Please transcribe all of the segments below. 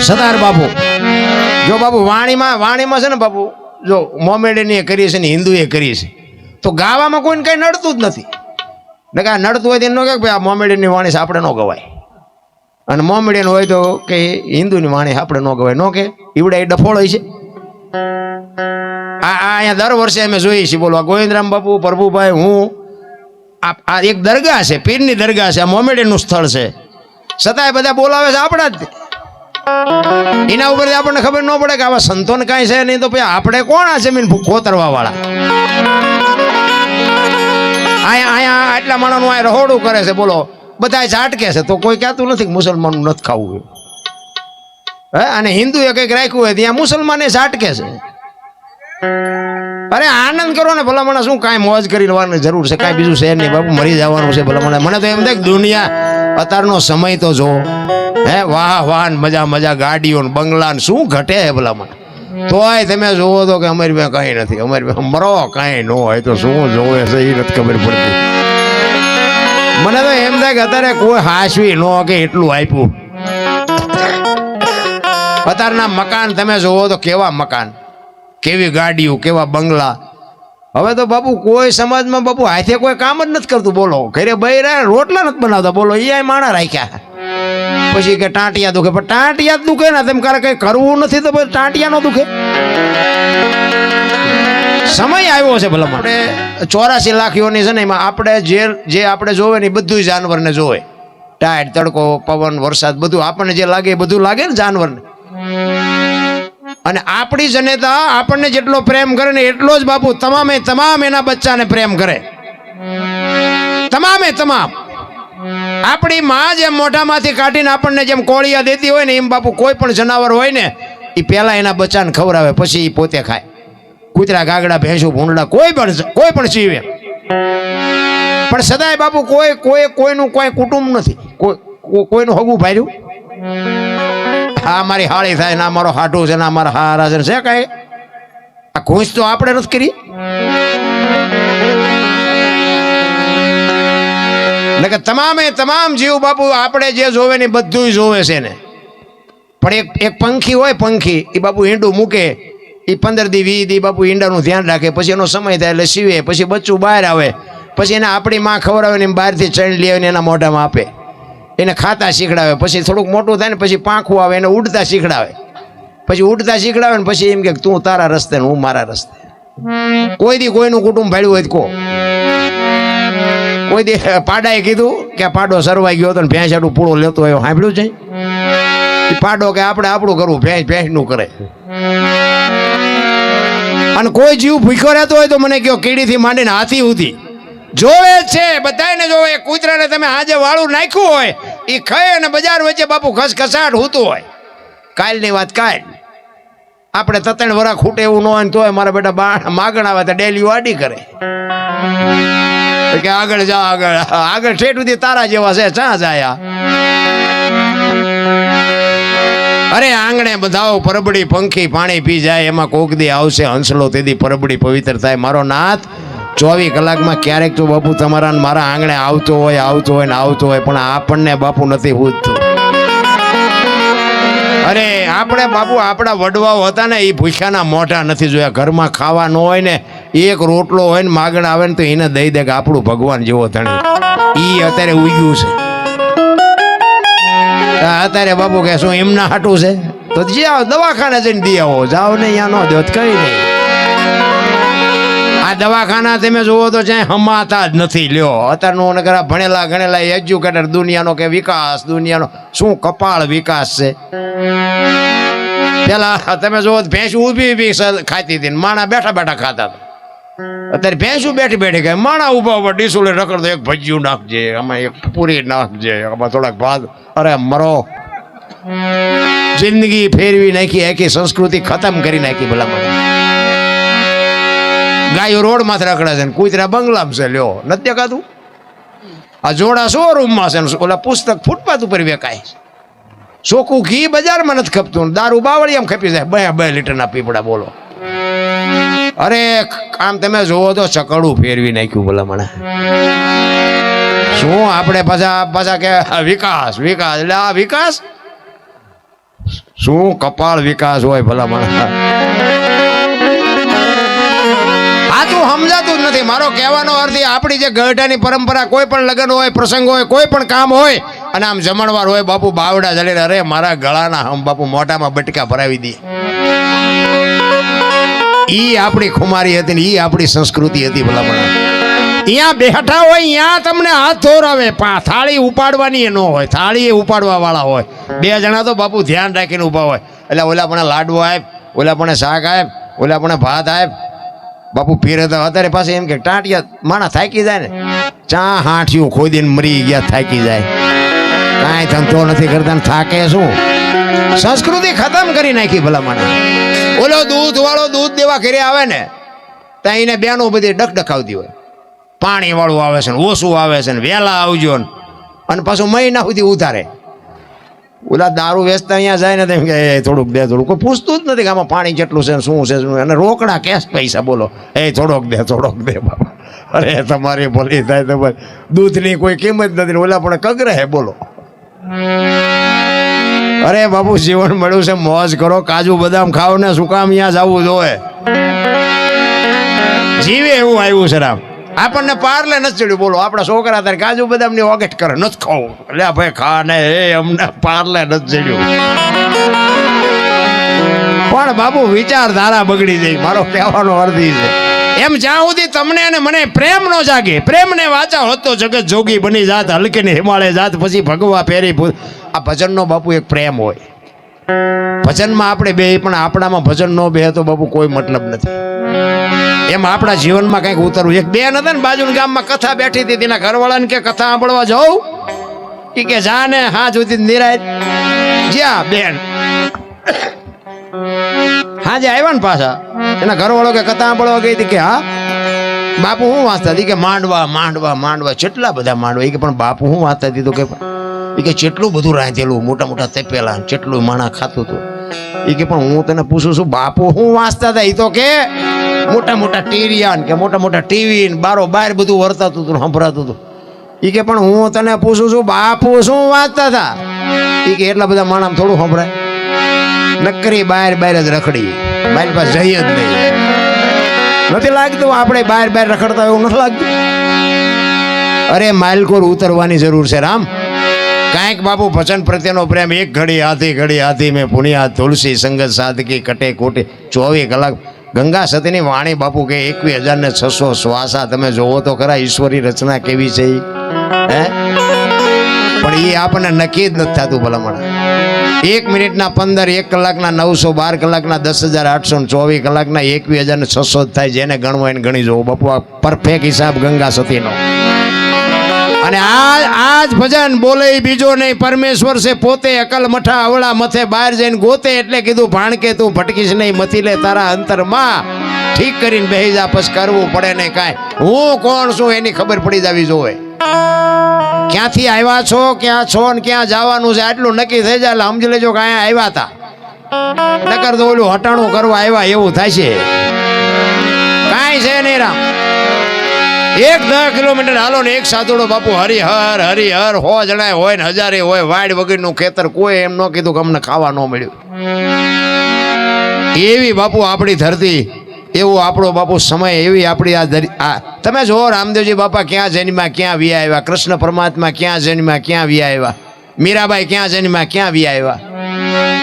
સદાર બાપુ જો બાપુ વાણીમાં છે ને બાપુ જો મોમેડીની એ કરી છે ને હિન્દુએ કરી છે તો ગાવામાં કોઈને કઈ નડતું જ નથી ને કે નડતું હોય તો એનો કે ભાઈ આ મોમેડીની વાણી છે આપણે ન ગવાય અને મોમેડીયન હોય તો કે હિન્દુની વાણી આપણે ન ગવાય નો કે ઈવડા એ ડફોળ હોય છે આ અહીંયા દર વર્ષે અમે જોઈએ છીએ બોલો ગોવિંદરામ બાપુ પ્રભુભાઈ હું આ એક દરગાહ છે પીરની દરગાહ છે આ મોમેડીનું સ્થળ છે છતાંય બધા બોલાવે છે આપણા જ એના ઉપરથી આપણને ખબર ન પડે કે આવા સંતોને કાંઈ છે નહીં તો પછી આપણે કોણ આ જમીન ખોતરવા વાળા અહીંયા આટલા માણસનું આ રહોડું કરે છે બોલો બધા ઝાટકે છે તો કોઈ કહેતું નથી કે મુસલમાનનું નથી ખાવું હે અને હિન્દુએ કંઈક રાખ્યું હોય ત્યાં મુસલમાને ઝાટકે છે અરે આનંદ કરો ને ભલા મને શું કાંઈ મોજ કરી લેવાની જરૂર છે કાંઈ બીજું શહેર નહીં બાપુ મરી જવાનું છે ભલા મને તો એમ થાય કે દુનિયા અત્યારનો સમય તો જો હે વાહ વાહ મજા મજા ગાડીઓ ને બંગલા ને શું ઘટે હે ભલા મને તોય તમે જોવો તો કે અમારી પાસે કાંઈ નથી અમારી પાસે મરો કાંઈ ન હોય તો શું જોવે છે એ નથી ખબર પડતી મને તો એમ થાય કે અત્યારે કોઈ હાસવી ન કે એટલું આપ્યું અત્યારના મકાન તમે જોવો તો કેવા મકાન કેવી ગાડીઓ કેવા બંગલા હવે તો બાપુ કોઈ સમાજમાં બાપુ હાથે કોઈ કામ જ નથી કરતું બોલો ઘરે બૈરા રોટલા નથી બનાવતા બોલો એ માણા રાખ્યા પછી કે ટાંટિયા દુખે પણ ટાંટિયા જ દુખે ને તેમ કરે કઈ કરવું નથી તો પછી ટાંટિયા નો દુખે સમય આવ્યો છે ભલા આપણે 84 લાખ યોની છે ને એમાં આપણે જે આપણે જોવે ને બધું જાનવરને જોવે ટાઈટ તડકો પવન વરસાદ બધું આપણને જે લાગે એ બધું લાગે ને જાનવરને અને આપણી જનેતા આપણને જેટલો પ્રેમ કરે ને એટલો જ બાપુ તમામે તમામ એના બચ્ચાને પ્રેમ કરે તમામે તમામ આપણી માં જેમ મોઢામાંથી કાઢીને આપણને જેમ કોળિયા દેતી હોય ને એમ બાપુ કોઈ પણ જનાવર હોય ને એ પહેલા એના બચ્ચાને ખવડાવે પછી એ પોતે ખાય કૂતરા ગાગડા ભેંસું ભૂંડડા કોઈ પણ જીવે પણ સદાય બાપુ કોઈનું કોઈ કુટુંબ નથી કોઈનું હગું ભાર્યું આ મારી હાળી થાય ના મારો હાટું છે ના મારા હારા છે કઈ આ ખુશ તો આપણે નથી કરી એટલે તમામે તમામ જીવ બાપુ આપણે જે જોવે ને બધું જોવે છે ને પણ એક પંખી હોય પંખી એ બાપુ ઈંડું મૂકે એ 15 દી 20 દી બાપુ ઈંડાનું ધ્યાન રાખે પછી એનો સમય થાય એટલે સીવે પછી બચ્ચું બહાર આવે પછી એને આપણી માં ખવડાવે ને બહારથી ચણ લઈ આવીને એના મોઢામાં આપે એને ખાતા શીખડાવે પછી થોડુંક મોટું થાય ને પછી પાંખું આવે એને ઉડતા શીખડાવે ને પછી એમ કે તું તારા રસ્તે ને હું મારા રસ્તે કોઈ દી કોઈનું કુટુંબ ભાડ્યું હોય તો કોઈ દી પાડાએ કીધું કે પાડો સરવાઈ ગયો હતો ને ભેંસાડું પૂળો લેતો હોય સાંભળ્યું છે પાડો કે આપણે આપણું કરવું ભેંસનું કરે અને કોઈ જીવ ભૂખ્યો રહેતો હોય તો મને કહો કીડીથી માંડીને હાથી સુધી જોવે છે બધાને જોવે કૂતરાને તમે આજે વાળું નાખ્યું હોય એ ખાય અને બજાર વચ્ચે બાપુ ખસખસાટ હોતું હોય કાલની વાત કાલ આપણે 3 વરા ખૂટે એવું ન હોય તો મારા બેટા માગણ આવે તો ડેલી વાડી કરે કે આગળ જા આગળ ઠેઠ સુધી તારા જેવા છે ચા જાયા અરે આંગણે બધાઓ પરબડી પંખી પાણી પી જાય એમાં કોક દી આવશે હંસલો તેથી પરબડી પવિત્ર થાય મારો નાથ 24 કલાકમાં ક્યારેક તો બાપુ તમારા મારા આંગણે આવતો હોય પણ આપણને બાપુ નથી પૂછતું અરે આપણે બાપુ આપણા વડવાઓ હતા ને એ ભૂખ્યાના મોઢા નથી જોયા ઘરમાં ખાવા ન હોય ને એક રોટલો હોય ને માગણ આવે ને તો એને દઈ દે કે આપણું ભગવાન જેવો ધણી ઈ અત્યારે ઉગ્યું છે અત્યારે બાપુ કે શું એમના હાટું છે તો જાઓ દવાખાને જઈને દી આવો જાઓ ને અહીંયા ન દો કઈ નહીં આ દવાખાના તમે જુઓ તો ચાહે હમાતા જ નથી લ્યો અત્યારનું નગર ભણેલા ગણેલા એજ્યુકેટર દુનિયાનો કે વિકાસ દુનિયાનો શું કપાળ વિકાસ છે પેલા તમે જુઓ ભેંસ ઊભી ખાતી હતી માણા બેઠા બેઠા ખાતા હતા અત્યારે ભેંસું બેઠી બેઠી ખાય માણા ઉભા ઉભા ડીસુલે રખડતો એક ભજીયું નાખજે આમાં એક પૂરી નાખજે આમાં થોડાક ભાત અરે મરો જિંદગી ફેરવી નાખી આખી સંસ્કૃતિ ખતમ કરી નાખી ભલા મને ગાયો રોડ માંથી રખડે છે કૂતરા બંગલામાં છે લ્યો નથી દેખાતું આ જોડા શોરૂમમાં છે ઓલા પુસ્તક ફૂટપાથ ઉપર વેકાય ચોખ્ખું ઘી બજારમાં નથી ખપતું દારૂ બાવળિયામાં ખપી જાય 2 લીટરના પીપડા બોલો અરે આમ તમે જોવો તો ચકડું ફેરવી નાખ્યું ભલા મને શું આપણે પાછા કે વિકાસ એટલે આ વિકાસ શું કપાળ વિકાસ હોય ભલા માણસ. સાચું સમજાતું જ નથી. મારો કહેવાનો અર્થ એ આપણી જે ગઢાની પરંપરા, કોઈ પણ લગ્ન હોય, પ્રસંગ હોય, કોઈ પણ કામ હોય અને આમ જમણવાર હોય, બાપુ બાવડા જલે, અરે મારા ગળાના હમ બાપુ મોઢામાં બટકા ભરાવી દે. ઈ આપણી ખુમારી હતી ને ઈ આપણી સંસ્કૃતિ હતી ભલા માણસ. અહીંયા બેઠા હોય અહીંયા તમને હાથ ધોરાવે, થાળી ઉપાડવાની ન હોય, થાળી એ ઉપાડવા વાળા હોય. બે જણા તો બાપુ ધ્યાન રાખીને ઊભા હોય. એટલે ઓલા પણ લાડવો આપ, ઓલા પણ શાક આપ, ઓલા પણ ભાત આપ. બાપુ પીરે તો અત્યારે પાસે એમ કે ટાંટિયા માણા થાકી જાય ને, ચા હાંઠિયું ખોદીને મરી ગયા, થાકી જાય, કાંઈ ધંધો નથી કરતા ને થાકે શું. સંસ્કૃતિ ખતમ કરી નાખી ભલા માણસ. ઓલો દૂધ વાળો દૂધ દેવા ઘરે આવે ને ત્યાં એને બેનો બધી ડકડકાવતી હોય, પાણી વાળું આવે છે ને ઓછું આવે છે ને વહેલા આવજો ને, અને પાછું મહિના સુધી ઉતારે. ઓલા દારૂ વેચતા અહીંયા જાય ને તેમ કે થોડુંક દે, થોડુંક. કોઈ પૂછતું જ નથી કે આમાં પાણી કેટલું છે શું છે શું, અને રોકડા કેશ પૈસા બોલો, થોડોક દે બાબા. અરે તમારી ભલી થાય તમારે દૂધની કોઈ કિંમત નથી, ઓલા પણ કગરે બોલો. અરે બાપુ જીવન મળ્યું છે, મોજ કરો, કાજુ બદામ ખાઓ ને, શું કામ અહીંયા જવું જોઈએ. જીવે એવું આવ્યું છે રામ. આપણને પાર્લે નથી ચડ્યું બોલો. આપણા છોકરા તારે કાજુ બદામ ની ઓગેટ કરે, નથી ખાવું. એટલે ભાઈ ખા ને, અમને પાર્લે નથી ચડ્યું. પણ બાપુ વિચારધારા બગડી જાય. મારો કહેવાનો અર્થ છે એમ, જ્યાં સુધી તમને અને મને પ્રેમ નો જાગે, પ્રેમ ને વાંચા હોતો જગત જોગી બની જાત, હલકે ને હિમાલય જાત, પછી ભગવા પેરી. આ ભજનનો બાપુ એક પ્રેમ હોય. ભજનમાં આપણે બે, પણ આપણામાં ભજન નો બે તો બાપુ કોઈ મતલબ નથી. એમ આપણા જીવનમાં કંઈક ઉતરવું. એક બેન હતા ને બાજુના ગામમાં, કથા બેઠી હતી, તેના ઘરવાળાને કે કથા સાંભળવા જાઉં, કે જા ને હા જોતી નિરાય. જ્યાં બેન હાજે આવ્યા ને પાછા, એના ઘરવાળો કે કથા સાંભળવા ગઈ હતી, કે હા બાપુ હું વાંચતા હતી, કે માંડવા માંડવા માંડવા, કેટલા બધા માંડવા. કે પણ બાપુ હું વાંચતા હતી, તો કે કેટલું બધું રાંધેલું, મોટા મોટા તપેલા, કેટલું માણા ખાતું હતું. કે પણ હું તને પૂછું છું બાપુ હું વાંચતા હતા. એ તો કે મોટા મોટા ટીરિયા કે મોટા મોટા ટીવી બારો બાર બધું વર્તાતું હતું, સંભળાતું હતું. કે પણ હું તને પૂછું છું બાપુ શું વાંચતા હતા. કે એટલા બધા માણસ થોડું સંભળાય, નકરી બહાર બહાર જ રખડી, મારી પાસે જઈ જ નહીં. નથી લાગતું આપણે બહાર બહાર રખડતા એવું નથી લાગતું. અરે માઇલકોર ઉતરવાની જરૂર છે રામ. કાંઈક બાપુ ભજન પ્રત્યેનો પ્રેમ. એક ઘડી હાથી મેં પુણ્યા તુલસી સંગત સાધકી કટે કોટે. 24 કલાક ગંગા સતીની વાણી બાપુ કે 21,600 શ્વાસા. તમે જોવો તો ખરા ઈશ્વરી રચના કેવી છે હે. પણ એ આપણને નક્કી જ નથી થતું ભલામણ. 1 મિનિટના 15, 1 કલાકના 900, 12 કલાકના 10,800, 24 કલાકના 21,600 થાય. જેને ગણવો એને ગણી જોવો બાપુ. આ પરફેક્ટ હિસાબ ગંગા સતીનો. અને આજ ભજન બોલે બીજો નહીં, પરમેશ્વર છે પોતે. અકલ મઠા અવળા મથે બહાર જઈને ગોતે. એટલે કીધું ભાણકે તું ભટકીશ નહીં, મથી લે તારા અંતરમાં. ઠીક કરીને બેહી જા, પછી કરવું પડે નહીં કાંઈ. હું કોણ છું એની ખબર પડી જવી જોવે. ક્યાંથી આવ્યા છો, ક્યાં છો ને ક્યાં જવાનું છે, આટલું નક્કી થઈ જાય એટલે સમજી લેજો કે અહીંયા આવ્યા હતા. નકર તો ઓલું હટાણું કરવા આવ્યા એવું થાય છે. કાંઈ છે નહીં રામ. 10 કિલોમીટર હાલો ને એક સાધુડો બાપુ હરિહર હરિહર. 100 જણા હોય ને 1000 હોય, વાડ વગરનું ખેતર. કોઈ એમ ન કીધું કે અમને ખાવા ન મળ્યું. એવી બાપુ આપણી ધરતી, એવો આપણો બાપુ સમય, એવી આપણી આ તમે જો રામદેવજી બાપા ક્યાં જન્મ્યા, ક્યાં વિયા આવ્યા. કૃષ્ણ પરમાત્મા ક્યાં જન્મ્યા, ક્યાં વિયા આવ્યા. મીરાબાઈ ક્યાં જન્મ્યા, ક્યાં વિયા આવ્યા.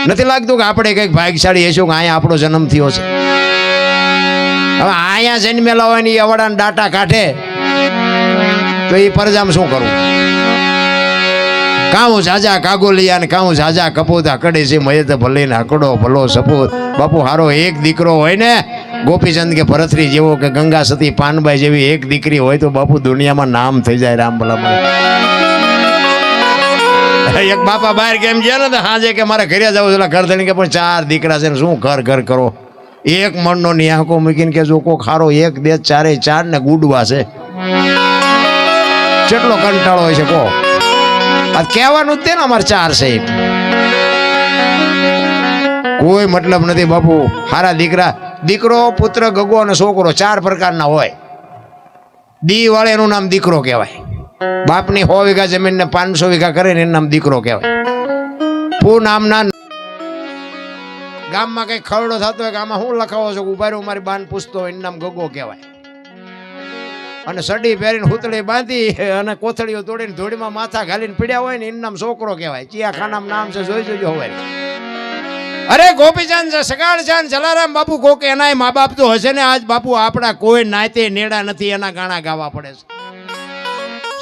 નથી લાગતું કે આપણે કંઈક ભાગ્યશાળી હશું કે અહીંયા આપણો જન્મ થયો છે. હવે અહીંયા જન્મેલા હોય ને એ અવડાના ડાટા કાઢે તો એ પરજામ શું કરવું. કાઉ ઝાઝા કાગોલિયા ને કાઉ ઝાઝા કપોતા કડે છે મયે તો ભલે ને હકડો ભલો સપોત. બાપુ હારો એક દીકરો હોય ને, ગોપીચંદ કે ભરતરી જેવો કે ગંગા સતી પાનબાઈ જેવી એક દીકરી હોય તો બાપુ દુનિયામાં નામ થઈ જાય રામ ભલા. એક બાપા બહાર કેમ ગયા ને હાજે કે મારે ઘરે જવું છે, ઘર ધણી કે પણ 4 દીકરા છે ને શું ઘર કરો. એક મણનો ની આંખો મૂકીને કે જો કોક ખારો 1, 2, 4 ને ગુડવા છે. કેટલો કંટાળો હોય છે કહો. આ કહેવાનું જ તે ને અમારે 4 છે. કોઈ મતલબ નથી બાપુ. હારા દીકરા, દીકરો પુત્ર ગગો અને છોકરો 4 પ્રકારના હોય. દી વાળે એનું નામ દીકરો કહેવાય. બાપની 100 વીઘા જમીન ને 500 વીઘા કરે ને એનું નામ દીકરો કહેવાય. પૂ નામના ગામમાં કઈ ખરડો થતો હોય કે આમાં શું લખાવો છો, ઉભા રહ્યો મારી બાન પૂછતો હોય, એનું નામ ગગો કહેવાય. અને સડી પહેરીને હુતળી બાંધી અને કોથળીઓ તોડીને ધોળીમાં માથા ઘાલીને પીડ્યા હોય ને એનું નામ છોકરો કહેવાય. ચિયા ખાનામાં નામ છે, જોઈ જોજો હવે. અરે ગોપીચંદ સગાળચંદ જલારામ બાપુ કોક એના મા બાપ તો હશે ને. આજ બાપુ આપણા કોઈ નાતે નેડા નથી, એના ગાણા ગાવા પડે છે.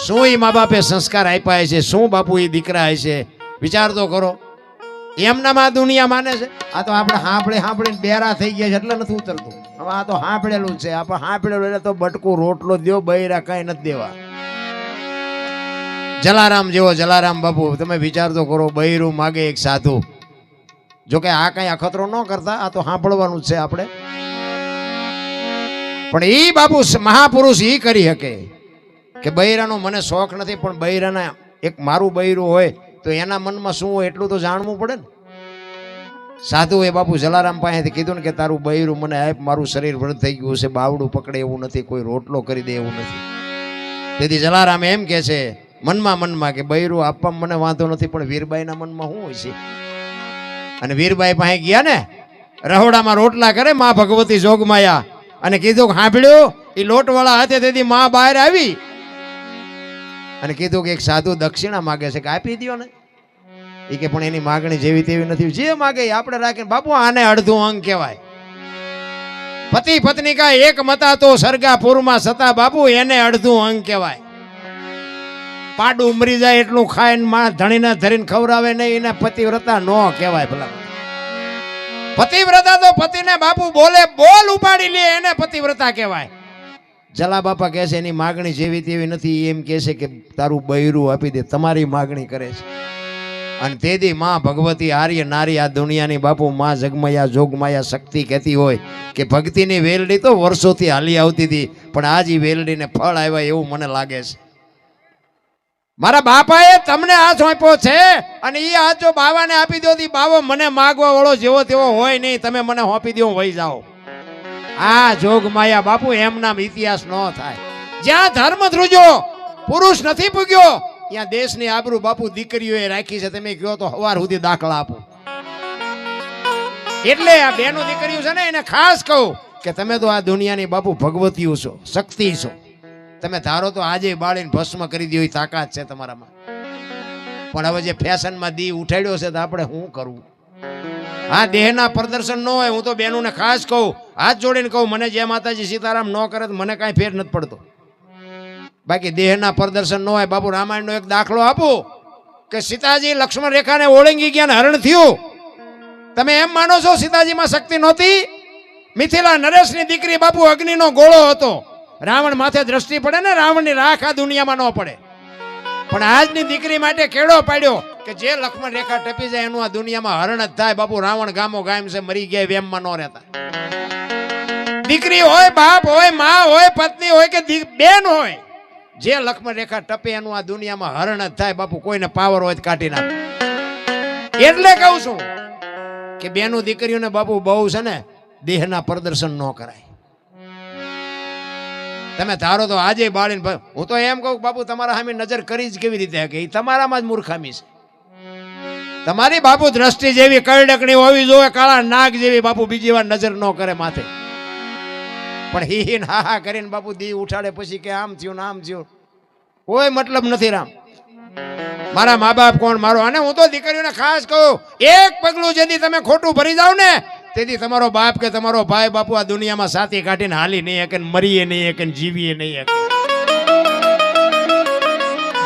શું એ મા બાપે સંસ્કાર આપ્યા છે, શું બાપુ એ દીકરા છે, વિચાર તો કરો. એમનામાં દુનિયા માને છે. આ તો આપણે હાંભળીને બેરા થઈ ગયા છે એટલે નથી ઉતરતું. હવે આ તો હાંભળેલું છે, આપણે હાંભળેલું એટલે તો બટકું રોટલો દ્યો, બૈરા કઈ નથી દેવા. જલારામ જેવો જલારામ બાપુ તમે વિચાર તો કરો, બૈરું માગે એક સાધુ. જોકે આ કઈ અખતરો ન કરતા, આ તો સાંભળવાનું જ છે આપણે. પણ ઈ બાપુ મહાપુરુષ ઈ કરી શકે કે બૈરાનો મને શોખ નથી, પણ બૈરાના એક મારું બૈરું હોય તો એના મનમાં શું હોય એટલું તો જાણવું પડે ને. સાધુ એ બાપુ જલારામ પાસેથી કીધું ને કે તારું બૈરું મને આપ, મારું શરીર વૃદ્ધ થઈ ગયું છે, બાવડું પકડે એવું નથી, કોઈ રોટલો કરી દે એવું નથી. તેથી જલારામ એમ કે છે મનમાં કે બૈરું આપવામાં મને વાંધો નથી, પણ વીરબાઈના મનમાં શું હોય છે. અને વીરબાઈ પાસે ગયા ને, રહોડામાં રોટલા કરે માં ભગવતી જોગમાયા, અને કીધું કે સાંભળ્યું એ લોટવાળા હાથે. તેથી માં બહાર આવી અને કીધું કે એક સાધુ દક્ષિણા માગે છે કે આપી દો ને. એ કે પણ એની માગણી જેવી તેવી નથી, જે માગે આપણે રાખીને. બાપુ આને અડધું અંગ કહેવાય. પતિ પત્ની કા એક મતા તો સરગાપુરમાં સતા, બાપુ એને અડધું અંગ કહેવાય. પાડું મરી જાય એટલું ખાઈને માં ધણીને ધરીને ખવડાવે નહીં, એને પતિવ્રતા નો કહેવાય. ભલા પતિવ્રતા તો પતિને બાપુ બોલે બોલ ઉપાડી લે, એને પતિવ્રતા કહેવાય. જલા બાપા કહે છે એની માગણી જેવી તેવી નથી, એમ કહે છે કે તારું બૈરું આપી દે, તમારી માગણી કરે છે. અને તેથી માં ભગવતી આર્ય નારી આ દુનિયાની બાપુ માં જગમયા જોગમાયા શક્તિ કહેતી હોય કે ભક્તિની વેલડી તો વર્ષોથી હાલી આવતી હતી, પણ આજ એ વેલડીને ફળ આવ્યા એવું મને લાગે છે. મારા બાપાએ તમને આ સોંપ્યો છે, અને એ આ જો બાવાને આપી દો, બાવો મને માગવા વાળો જેવો તેવો હોય નહીં, તમે મને સોંપી દો, વહી જાઓ. આ જોગમાયા બાપુ એમ નામ ઇતિહાસ ન થાય. જ્યાં ધર્મ ધ્રુજો પુરુષ નથી પૂગ્યો, ત્યાં દેશની આબરૂ બાપુ દીકરીઓએ રાખી છે. તમે કહો તો હવાર સુધી દાખલા આપો. એટલે આ બેનો દીકરીઓ છે ને, એને ખાસ કહું કે તમે તો આ દુનિયાની બાપુ ભગવતીઓ છો, શક્તિ છો. તમે ધારો તો આજે બાળીને ભસ્મ કરી દો, એ તાકાત છે તમારામાં. પણ હવે જે ફેશનમાં દી ઉઠાડ્યો છે તો આપણે શું કરવું? આ દેહના પ્રદર્શન ન હોય. હું તો બહેનોને ખાસ કહું, હાથ જોડીને કહું, મને જે માતાજી સીતારામ ન કરે તો મને કાંઈ ફેર નથી પડતો. બાકી દેહના પ્રદર્શન ન હોય. બાપુ રામાયણનો એક દાખલો આપું કે સીતાજી લક્ષ્મણ રેખાને ઓળંગી ગયા ને હરણ થયું. તમે એમ માનો છો સીતાજીમાં શક્તિ નહોતી? મિથિલા નરેશની દીકરી બાપુ અગ્નિનો ગોળો હતો. રાવણ માથે દ્રષ્ટિ પડે ને, રાવણની રાખ આ દુનિયામાં ન પડે. પણ આજની દીકરી માટે કેળો પાડ્યો કે જે લક્ષ્મણ રેખા ટપી જાય એનું આ દુનિયામાં હરણ જ થાય. બાપુ રાવણ ગામો ગામ છે, મરી ગયા, વેમમાં ન રહેતા. દીકરી હોય, બાપ હોય, માં હોય, પત્ની હોય કે બેન હોય, જે લક્ષ્મણ રેખા ટપે એનું આ દુનિયામાં હરણ જ થાય. બાપુ કોઈને પાવર હોય તો કાઢી નાખે. એટલે કહું છું કે બેનું દીકરીઓને બાપુ બહુ છે ને દેહના પ્રદર્શન ન કરાય. તમે ધારો તો આજે બાળીને, હું તો એમ કહું બાપુ તમારા સામે નજર કરી જ કેવી રીતે કે તમારામાં જ મૂર્ખામી છે. તમારી બાપુ દ્રષ્ટિ જેવી કરડકણી હોવી જોઈએ, કાળા નાગ જેવી બાપુ બીજી વાર નજર ન કરે માથે. પણ હી હા કરીને બાપુ દી ઉઠાડે પછી કે આમ થયું ને આમ થયું, કોઈ મતલબ નથી. રામ મારા મા બાપ કોણ મારો. અને હું તો દીકરીઓને ખાસ કહું, એક પગલું જેથી તમે ખોટું ભરી જાવ ને તેથી તમારો બાપ કે તમારો ભાઈ બાપુ આ દુનિયામાં સાથી કાઢીને હાલી નહીં શકે, મરીએ નહીં શકે, જીવીએ નહીં શકે.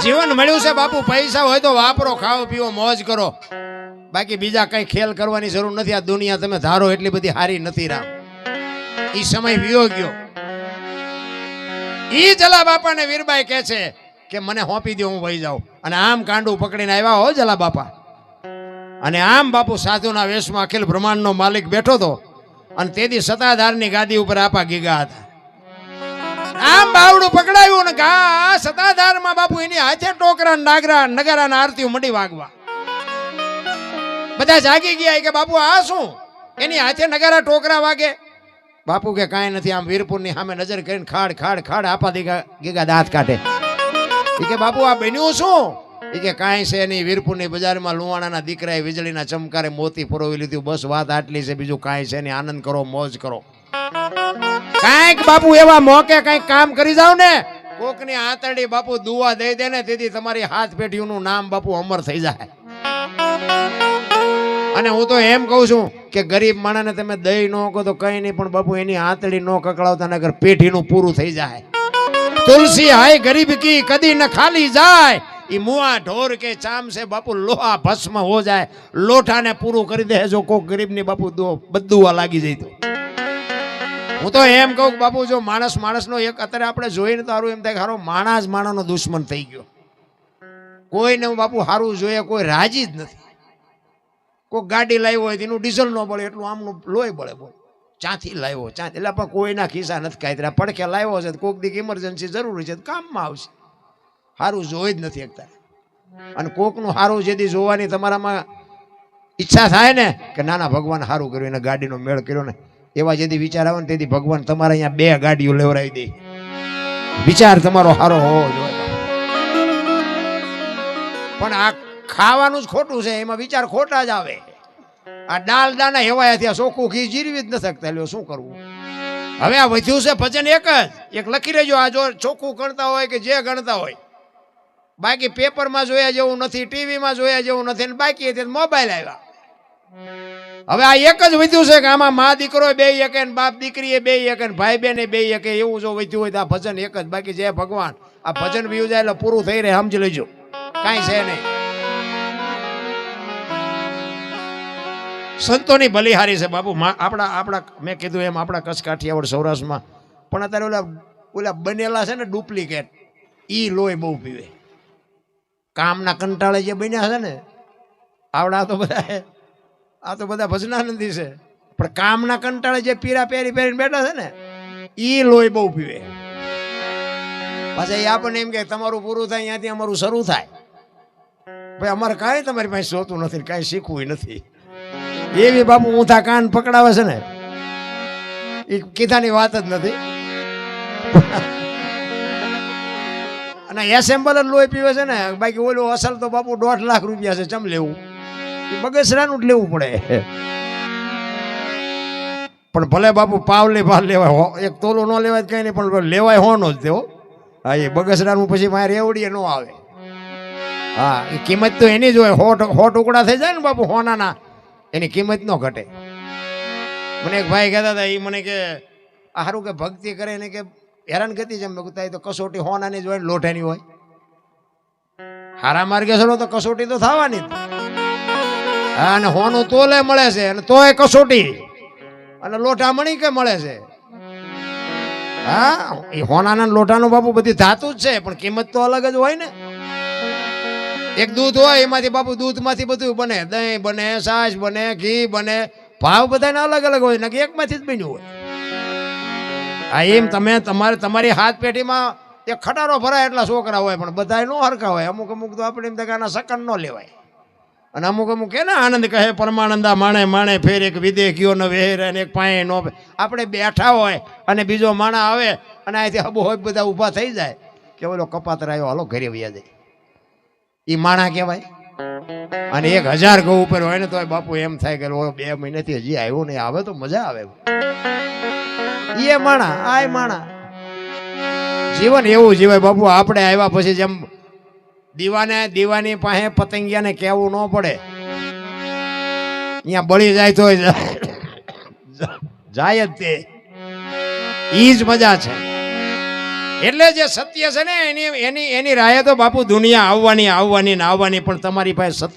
જીવન મળ્યું છે બાપુ, પૈસા હોય તો વાપરો, ખાઓ પીવો, મોજ કરો. બાકી બીજા કઈ ખેલ કરવાની જરૂર નથી. આ દુનિયા તમે ધારો એટલી બધી હારી નથી. રામ ઈ સમય વિયો ગયો. ઈ જલા બાપા ને વીરબાઈ કહે છે કે મને હોપી દો, હું વહી જાઉં. અને આમ કાંડું પકડીને આવ્યા હો જલા બાપા. અને આમ બાપુ સાધુના વેશમાં અખિલ બ્રહ્માંડનો માલિક બેઠો હતો. અને તેથી સતાધારની ગાદી ઉપર આપા ગીગા હતા. આમ બાવડું પકડાયું ને ગા સતાધારમાં બાપુ એની હાથે ટોકરા નાગરા નગારાના આરતીઓ મંડી વાગવા. બધા જાગી ગયા કે બાપુ આ શું? એની હાથે નગારા ટોકરા વાગે. બાપુ કે કાંઈ નથી. આમ વીરપુરની સામે નજર કરીને ખાડ ખાડ ખાડ આપા ગીગા દાંત કાઢે. કે બાપુ આ બન્યું શું? એ કે કાંઈ છે નહીં, વીરપુરની બજારમાં લુવાણાના દીકરાએ વીજળીના ચમકારે મોતી પરોવી લીધું, બસ વાત આટલી છે, બીજું કાંઈ છે નહીં, આનંદ કરો, મોજ કરો. કાંઈક બાપુ એવા મોકે કાંઈક કામ કરી જાવ ને, કોકની આંતરડી બાપુ દુઆ દઈ દે ને, તેથી તમારી હાથ પેઢીઓનું નામ બાપુ અમર થઈ જાય. અને હું તો એમ કહું છું કે ગરીબ માણસને તમે દઈ ન કહો તો કઈ નહીં, પણ બાપુ એની આંતળી ન કકડાવતા નગર પેઢીનું પૂરું થઈ જાય. તુલસી હાય ગરીબ કી કદી ન ખાલી જાય, ઈ મુઆ ઢોર કે ચામ છે બાપુ લોહા ભસ્મ હો જાય. લોઠાને પૂરું કરી દે જો કોક ગરીબની બાપુ બદુઆ લાગી જાય તો. હું તો એમ કહું બાપુ જો માણસનો એક અત્યારે આપણે જોઈને તો સારું એમ થાય હારો માણસ માણસનો દુશ્મન થઈ ગયો. કોઈને બાપુ સારું જોઈએ કોઈ રાજી જ નથી. કોઈ ગાડી લાવ્યો હોય તેનું ડીઝલ ન બળે એટલું આમનું લોહી બળે, બોલ ચાંથી લાવ્યો ચાંથી, એટલે પણ કોઈના ખિસ્સા નથી કાંઈ પડખે લાવ્યો છે, કોઈક દીક ઇમરજન્સી જરૂરી છે કામમાં આવશે. સારું જોઈ જ નથી એકતા. અને કોકનું સારું જેથી જોવાની તમારામાં ઈચ્છા થાય ને કે નાના ભગવાન સારું કર્યું, એને ગાડીનો મેળ કર્યો ને, એવા જેથી વિચાર આવે ને તેથી ભગવાન તમારા અહીંયા 2 ગાડીઓ લેવડાવી દે. વિચાર તમારો સારો હોવો જોઈએ. પણ આ ખાવાનું જ ખોટું છે, એમાં વિચાર ખોટા જ આવે. આ દાલ દાના હેવાયા થયા, ચોખ્ખું ઘી જીરવી જ ન શકતા, એટલે શું કરવું? હવે આ વધ્યું છે ભજન એક લખી રહેજો. આ જો ચોખ્ખું ગણતા હોય કે જે ગણતા હોય, બાકી પેપરમાં જોયા જેવું નથી, ટીવીમાં જોયા જેવું નથી, ને બાકી મોબાઈલ આવ્યા. હવે આ એક જ વધ્યું છે કે આમાં મા દીકરો 2 એકે, બાપ દીકરી 2 એકે, ભાઈ બહેન 2 એકે, એવું જો વધ્યું હોય તો આ ભજન એક જ. બાકી જય ભગવાન, આ ભજન વ્યુ જાય એટલે પૂરું થઈ રહે, સમજી લેજો, કાંઈ છે નહીં. સંતોની બલિહારી છે બાપુ. આપણા મેં કીધું એમ આપણા કચ્છ કાઠિયાવાડ સૌરાષ્ટ્રમાં પણ અત્યારે ઓલા બનેલા છે ને ડુપ્લિકેટ, ઈ લોહી બહુ પીવે. કામના કંટાળે જે બન્યા છે ને આવડા તો બધા ભજનાનંદી છે, પણ કામના કંટાળે જે પીરા પહેરીને બેઠા છે ને ઈ લોહી બહુ પીવે. પાછા એ આપણને એમ કે તમારું પૂરું થાય ત્યાંથી અમારું શરૂ થાય. ભાઈ અમારે કાંઈ તમારી પાસે જોતું નથી, કાંઈ શીખવું નથી. એવી બાપુ ઊંધા કાન પકડાવે છે ને, એ કીધાની વાત જ નથી. અને એસેમ્બલ જ લોહી પીવે છે ને, બાકી ઓલું અસલ તો બાપુ 1.5 લાખ રૂપિયા છે, ચમ લેવું? એ બગસરાનું જ લેવું પડે. પણ ભલે બાપુ પાવલી ભાર લેવાય, એક તોલો ન લેવાય કઈ નહીં, પણ લેવાય હોનો જ તેવો. હા, એ બગસરાનું પછી મારે રેવડીએ ન આવે. હા, એ કિંમત તો એની જ હોય. 100 ટુકડા થઈ જાય ને બાપુ હોનાના, એની કિંમત ન ઘટે. મને એક ભાઈ કહેતા હતા, એ મને કે સારું કે ભક્તિ કરે ને કે હેરાન ગતિ છે, મેં કીધું તો કસોટી હોનાની જ હોય ને લોઠાની હોય. હારા માર્ગે ચલો તો કસોટી તો થવાની જ. હા, અને હોનું તોલે મળે છે અને તોય કસોટી, અને લોઠા મણી કે મળે છે. હા, એ હોનાના લોઠાનું બાપુ બધી ધાતુ જ છે, પણ કિંમત તો અલગ જ હોય ને. એક દૂધ હોય એમાંથી બાપુ દૂધમાંથી બધું બને, દહીં બને, છાશ બને, ઘી બને, ભાવ બધાને અલગ અલગ હોય ને એકમાંથી જ બન્યું હોય. આ એમ તમારી હાથ પેઢીમાં એક ખટારો ભરાય એટલા છોકરા હોય, પણ બધા નો હરખા હોય. અમુક તો આપણે એમ આના સકન ન લેવાય, અને અમુક કે ને આનંદ કહે પરમાનંદા માણે ફેર એક વિદેહ ગયો ન વેર અને એક પાએ નો. આપણે બેઠા હોય અને બીજો માણા આવે અને અહીંથી હબો હોય બધા ઊભા થઈ જાય કે ઓલો કપાતર આવ્યો, હાલો ઘરે વયા જાય, એ માણા કહેવાય. અને 1000 ઘઉં ઉપર હોય ને તો બાપુ એમ થાય કે 2 મહિનાથી હજી આવ્યો નહીં, આવે તો મજા આવે. એ માણા આ માણા જીવન એવું જીવાય બાપુ. આપણે આવ્યા પછી જેમ દીવાની પાસે પતંગિયાને કહેવું ન પડે, અહીંયા બળી જાય તો જાય જ તે, ઈ જ મજા છે. એટલે જે સત્ય છે ને એની રાહે તો બાપુ દુનિયા આવવાની, પણ તમારી પાસે સત્ય